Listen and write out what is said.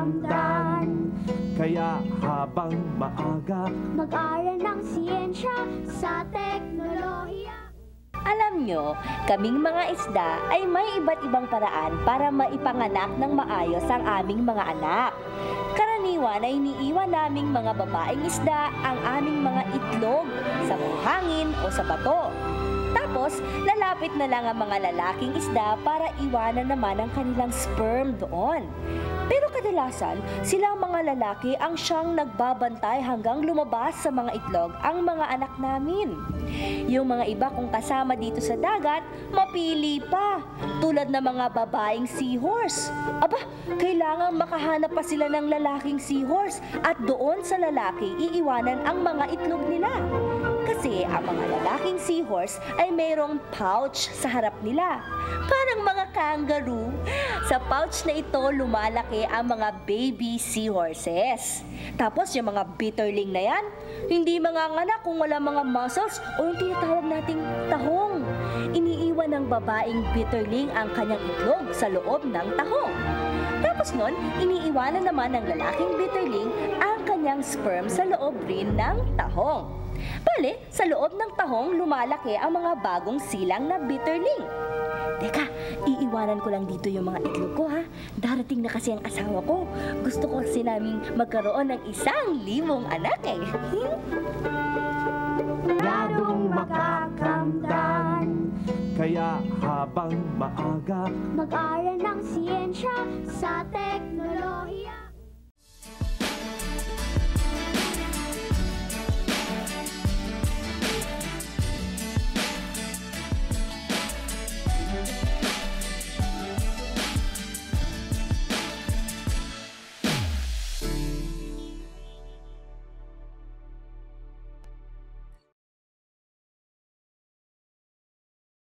makakamtan. Kaya habang maaga, Mag-aral ng siyensya sa teknolohiya. Alam nyo, kaming mga isda ay may iba't ibang paraan para maipanganak ng maayos ang aming mga anak. Karaniwan ay iniiwan naming mga babaeng isda ang aming mga itlog sa buhangin o sa bato. Tapos, lalapit na lang ang mga lalaking isda para iwanan naman ang kanilang sperm doon. Pero kadalasan, silang mga lalaki ang siyang nagbabantay hanggang lumabas sa mga itlog ang mga anak namin. Yung mga iba kung kasama dito sa dagat, mapili pa, tulad ng mga babaeng seahorse. Aba, kailangang makahanap pa sila ng lalaking seahorse at doon sa lalaki iiwanan ang mga itlog nila. Kasi ang mga lalaking seahorse ay mayroong pouch sa harap nila. Parang mga kangaroo. Sa pouch na ito lumalaki ang mga baby seahorses. Tapos yung mga bitterling na yan, hindi manganganak kung wala mga muscles o yung tinatawag nating tahong. Iniiwan ng babaeng bitterling ang kanyang itlog sa loob ng tahong. Tapos nun, iniiwanan naman ng lalaking bitterling ang kanyang sperm sa loob rin ng tahong. Bale, sa loob ng tahong lumalaki ang mga bagong silang na bitterling. Teka, iiwanan ko lang dito yung mga itlog ko ha. Darating na kasi ang asawa ko. Gusto ko kasi naming magkaroon ng 1,000 anak eh. Ladong makakamtan. kaya habang maaga, Mag-aral ng siyensya sa teknolohiya.